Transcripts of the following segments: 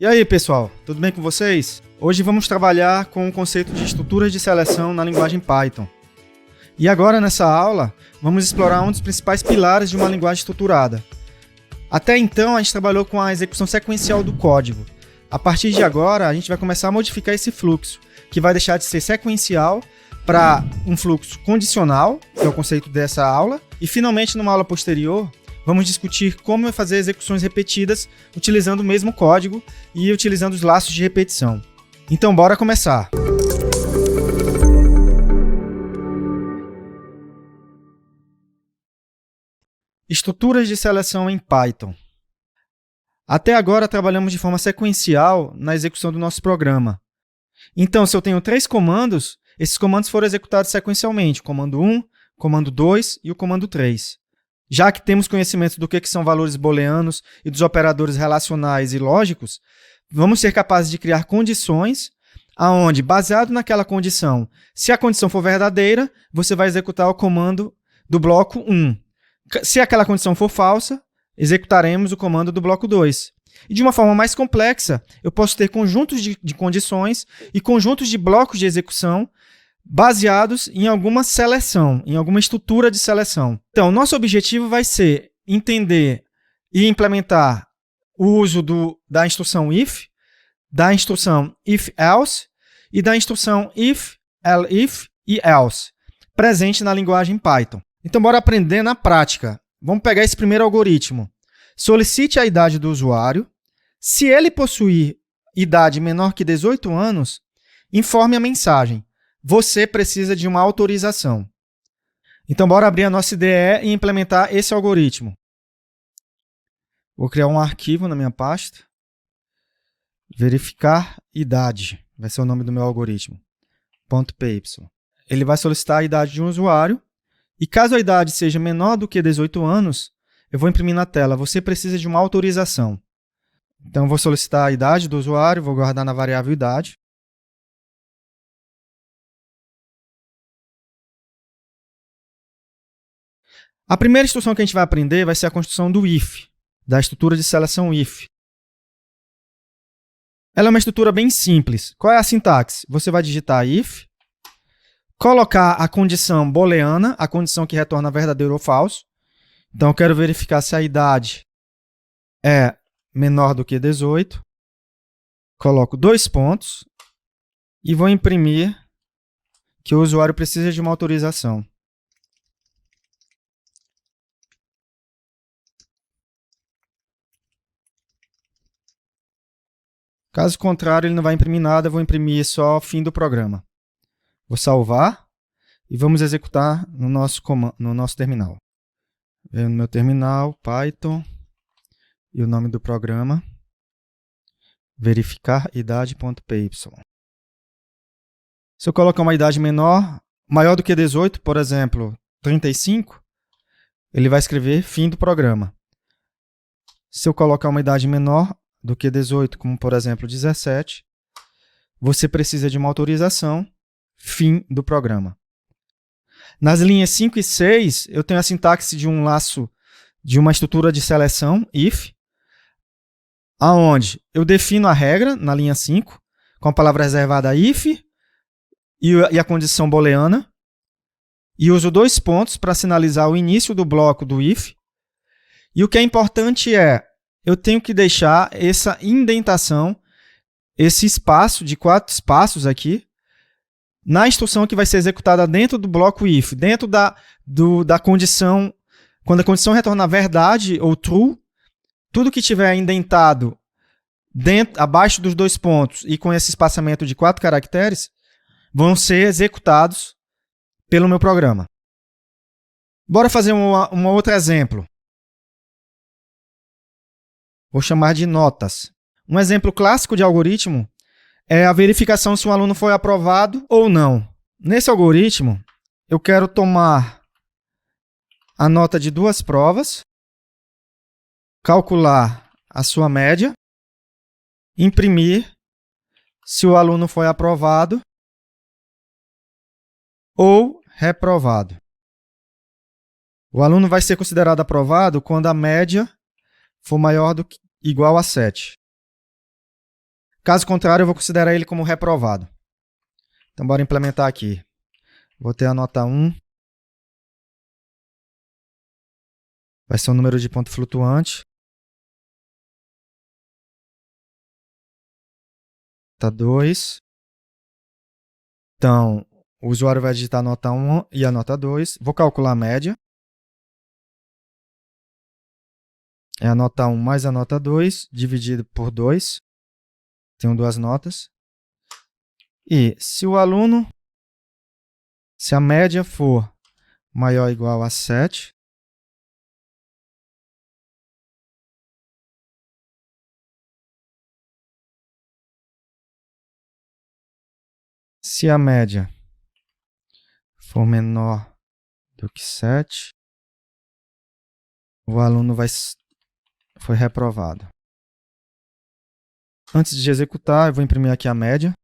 E aí, pessoal, tudo bem com vocês? Hoje vamos trabalhar com o conceito de estruturas de seleção na linguagem Python. E agora, nessa aula, vamos explorar um dos principais pilares de uma linguagem estruturada. Até então, a gente trabalhou com a execução sequencial do código. A partir de agora, a gente vai começar a modificar esse fluxo, que vai deixar de ser sequencial para um fluxo condicional, que é o conceito dessa aula. E, finalmente, numa aula posterior, vamos discutir como fazer execuções repetidas utilizando o mesmo código e utilizando os laços de repetição. Então, bora começar! Estruturas de seleção em Python. Até agora, trabalhamos de forma sequencial na execução do nosso programa. Então, se eu tenho 3 comandos, esses comandos foram executados sequencialmente, o comando 1, o comando 2 e o comando 3. Já que temos conhecimento do que são valores booleanos e dos operadores relacionais e lógicos, vamos ser capazes de criar condições onde, baseado naquela condição, se a condição for verdadeira, você vai executar o comando do bloco 1. Se aquela condição for falsa, executaremos o comando do bloco 2. E de uma forma mais complexa, eu posso ter conjuntos de condições e conjuntos de blocos de execução baseados em alguma seleção, em alguma estrutura de seleção. Então, nosso objetivo vai ser entender e implementar o uso da instrução if, da instrução if-else e da instrução if, elif e else, presente na linguagem Python. Então, bora aprender na prática. Vamos pegar esse primeiro algoritmo. Solicite a idade do usuário. Se ele possuir idade menor que 18 anos, informe a mensagem: você precisa de uma autorização. Então, bora abrir a nossa IDE e implementar esse algoritmo. Vou criar um arquivo na minha pasta. Verificar idade. Vai ser o nome do meu algoritmo. .py. Ele vai solicitar a idade de um usuário. E caso a idade seja menor do que 18 anos, eu vou imprimir na tela: você precisa de uma autorização. Então, eu vou solicitar a idade do usuário, vou guardar na variável idade. A primeira instrução que a gente vai aprender vai ser a construção do if, da estrutura de seleção if. Ela é uma estrutura bem simples. Qual é a sintaxe? Você vai digitar if, colocar a condição booleana, a condição que retorna verdadeiro ou falso. Então, eu quero verificar se a idade é menor do que 18. Coloco 2 pontos e vou imprimir que o usuário precisa de uma autorização. Caso contrário, ele não vai imprimir nada, eu vou imprimir só o fim do programa. Vou salvar e vamos executar no nosso terminal. Venho no meu terminal, Python, e o nome do programa, verificar idade.py. Se eu colocar uma idade maior do que 18, por exemplo, 35, ele vai escrever fim do programa. Se eu colocar uma idade menor do que 18, como por exemplo 17, você precisa de uma autorização, fim do programa. Nas linhas 5 e 6, eu tenho a sintaxe de um laço de uma estrutura de seleção, if, aonde eu defino a regra na linha 5, com a palavra reservada if e a condição booleana, e uso 2 pontos para sinalizar o início do bloco do if. E o que é importante é, eu tenho que deixar essa indentação, esse espaço de 4 espaços aqui, na instrução que vai ser executada dentro do bloco if, dentro da condição, quando a condição retornar verdade ou true, tudo que tiver indentado abaixo dos 2 pontos e com esse espaçamento de 4 caracteres, vão ser executados pelo meu programa. Bora fazer um outro exemplo. Vou chamar de notas. Um exemplo clássico de algoritmo é a verificação se um aluno foi aprovado ou não. Nesse algoritmo, eu quero tomar a nota de 2 provas, calcular a sua média, imprimir se o aluno foi aprovado ou reprovado. O aluno vai ser considerado aprovado quando a média for maior do que igual a 7. Caso contrário, eu vou considerar ele como reprovado. Então, bora implementar aqui. Vou ter a nota 1. Vai ser um número de ponto flutuante. Nota 2. Então, o usuário vai digitar a nota 1 e a nota 2. Vou calcular a média. É a nota 1 mais a nota 2, dividido por 2. Tenho duas notas. E se a média for maior ou igual a 7, se a média for menor do que 7, o aluno foi reprovado. Antes de executar, eu vou imprimir aqui a média.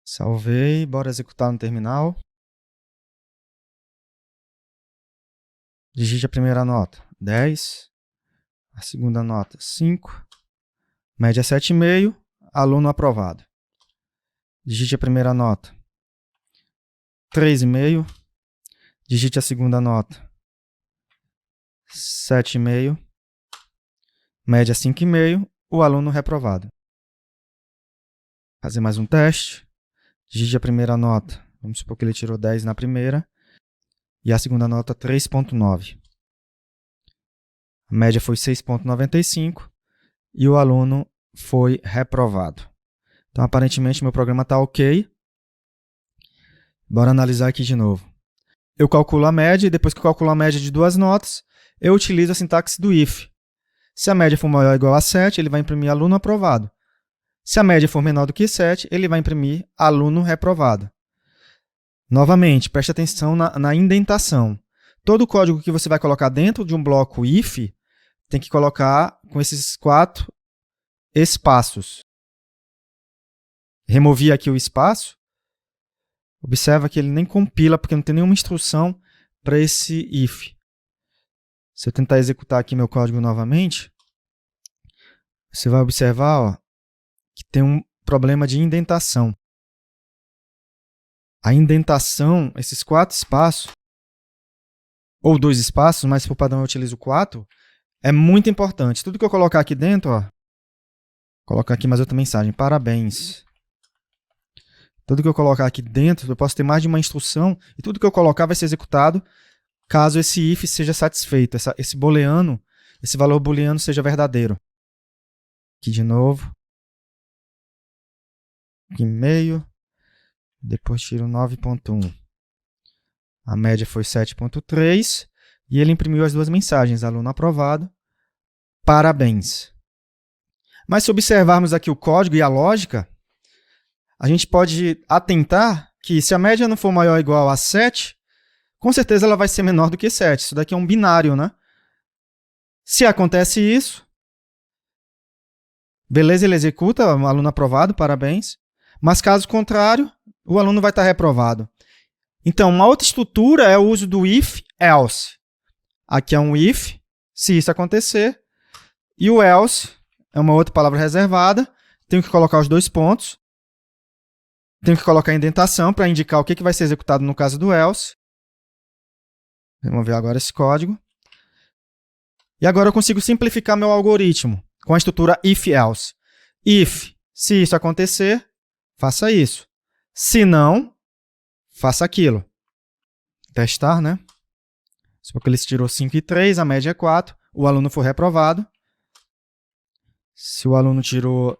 Salvei, bora executar no terminal. Digite a primeira nota, 10. A segunda nota, 5. Média 7,5. Aluno aprovado. Digite a primeira nota, 3,5. Digite a segunda nota, 7,5. Média 5,5. O aluno reprovado. Fazer mais um teste. Digite a primeira nota. Vamos supor que ele tirou 10 na primeira. E a segunda nota, 3,9. A média foi 6,95 e o aluno foi reprovado. Então, aparentemente, meu programa está ok. Bora analisar aqui de novo. Eu calculo a média e depois que eu calculo a média de duas notas, eu utilizo a sintaxe do if. Se a média for maior ou igual a 7, ele vai imprimir aluno aprovado. Se a média for menor do que 7, ele vai imprimir aluno reprovado. Novamente, preste atenção na indentação. Todo o código que você vai colocar dentro de um bloco if tem que colocar com esses 4 espaços. Removi aqui o espaço. Observa que ele nem compila, porque não tem nenhuma instrução para esse if. Se eu tentar executar aqui meu código novamente, você vai observar, ó, que tem um problema de indentação. A indentação, esses 4 espaços, ou 2 espaços, mas por padrão eu utilizo 4, é muito importante. Tudo que eu colocar aqui dentro, ó, colocar aqui mais outra mensagem, parabéns. Tudo que eu colocar aqui dentro, eu posso ter mais de uma instrução, e tudo que eu colocar vai ser executado caso esse if seja satisfeito, esse booleano, esse valor booleano seja verdadeiro. Aqui de novo. Aqui meio. Depois tiro 9,1. A média foi 7,3. E ele imprimiu as duas mensagens, aluno aprovado, parabéns. Mas se observarmos aqui o código e a lógica, a gente pode atentar que se a média não for maior ou igual a 7, com certeza ela vai ser menor do que 7. Isso daqui é um binário, né? Se acontece isso, beleza, ele executa, aluno aprovado, parabéns. Mas caso contrário, o aluno vai estar reprovado. Então, uma outra estrutura é o uso do if, else. Aqui é um if, se isso acontecer. E o else é uma outra palavra reservada. Tenho que colocar os 2 pontos. Tenho que colocar a indentação para indicar o que vai ser executado no caso do else. Vamos ver agora esse código. E agora eu consigo simplificar meu algoritmo com a estrutura if-else. If, se isso acontecer, faça isso. Se não, faça aquilo. Testar, né? Porque ele tirou 5 e 3, a média é 4. O aluno foi reprovado. Se o aluno tirou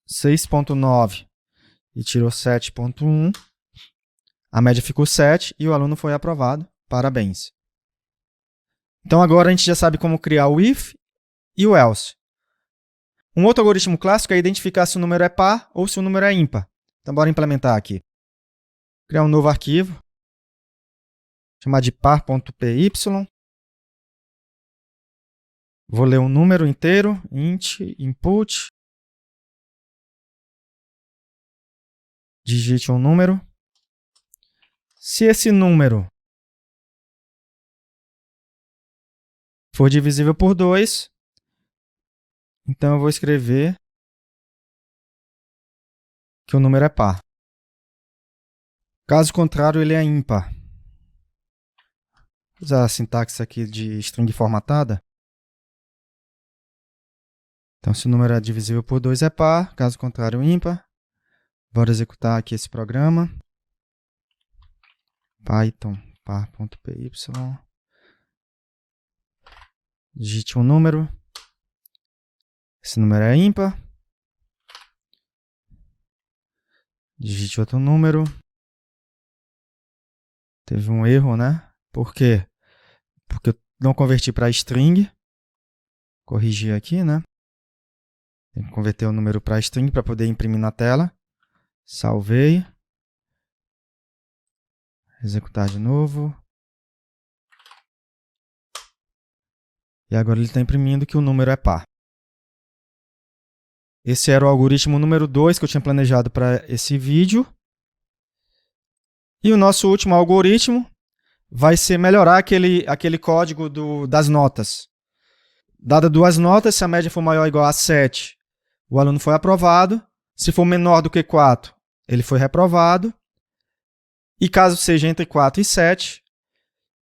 6,9 e tirou 7,1, a média ficou 7 e o aluno foi aprovado. Parabéns. Então agora a gente já sabe como criar o if e o else. Um outro algoritmo clássico é identificar se o número é par ou se o número é ímpar. Então bora implementar aqui. Criar um novo arquivo. Chamar de par.py. Vou ler um número inteiro, int, input. Digite um número. Se esse número for divisível por 2, então eu vou escrever que o número é par. Caso contrário, ele é ímpar. Vou usar a sintaxe aqui de string formatada. Então, se o número é divisível por 2 é par, caso contrário, ímpar. Bora executar aqui esse programa. Python par.py. Digite um número. Esse número é ímpar. Digite outro número. Teve um erro, né? Por quê? Porque eu não converti para string. Corrigir aqui, né? Tem que converter o número para string para poder imprimir na tela. Salvei. Executar de novo. E agora ele está imprimindo que o número é par. Esse era o algoritmo número 2 que eu tinha planejado para esse vídeo. E o nosso último algoritmo vai ser melhorar aquele código das notas. Dada 2 notas, se a média for maior ou igual a 7, o aluno foi aprovado. Se for menor do que 4, ele foi reprovado. E caso seja entre 4 e 7,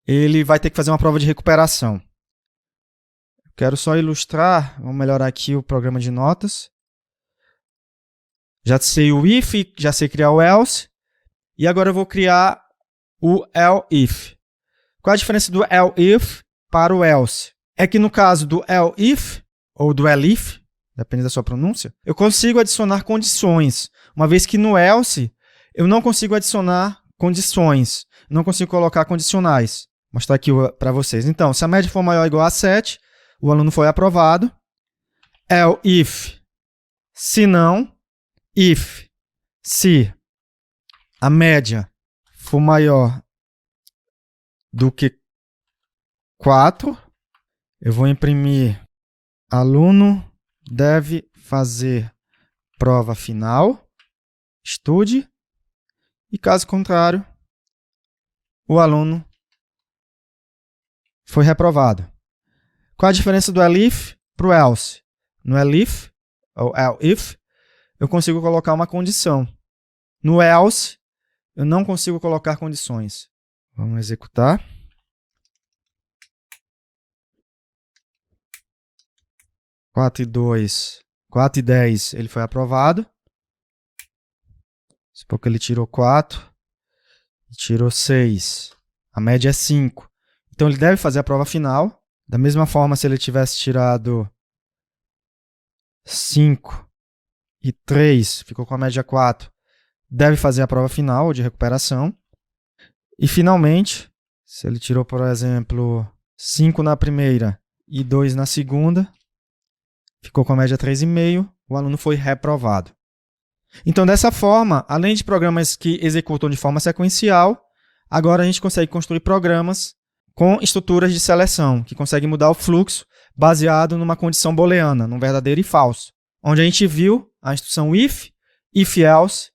ele vai ter que fazer uma prova de recuperação. Quero só ilustrar, vamos melhorar aqui o programa de notas. Já sei o if, já sei criar o else. E agora eu vou criar o else-if. Qual a diferença do else-if para o else? É que no caso do else-if, ou do elif, depende da sua pronúncia, eu consigo adicionar condições. Uma vez que no else, eu não consigo adicionar condições. Não consigo colocar condicionais. Vou mostrar aqui para vocês. Então, se a média for maior ou igual a 7, o aluno foi aprovado. Else-if, se não, if, se a média for maior do que 4, eu vou imprimir aluno deve fazer prova final, estude, e caso contrário, o aluno foi reprovado. Qual a diferença do elif para o else? No elif, ou else-if, eu consigo colocar uma condição. No else, eu não consigo colocar condições. Vamos executar. 4 e 10, ele foi aprovado. Supor que ele tirou 4 e tirou 6. A média é 5. Então, ele deve fazer a prova final. Da mesma forma, se ele tivesse tirado 5 e 3, ficou com a média 4, deve fazer a prova final de recuperação. E, finalmente, se ele tirou, por exemplo, 5 na primeira e 2 na segunda, ficou com a média 3,5, o aluno foi reprovado. Então, dessa forma, além de programas que executam de forma sequencial, agora a gente consegue construir programas com estruturas de seleção, que conseguem mudar o fluxo baseado numa condição booleana, num verdadeiro e falso. Onde a gente viu a instrução if, if-else,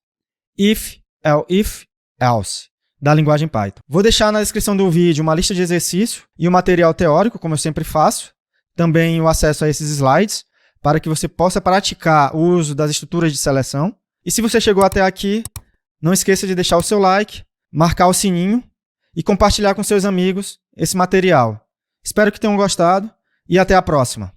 if, else, else, da linguagem Python. Vou deixar na descrição do vídeo uma lista de exercício e o material teórico, como eu sempre faço, também o acesso a esses slides, para que você possa praticar o uso das estruturas de seleção. E se você chegou até aqui, não esqueça de deixar o seu like, marcar o sininho e compartilhar com seus amigos esse material. Espero que tenham gostado e até a próxima.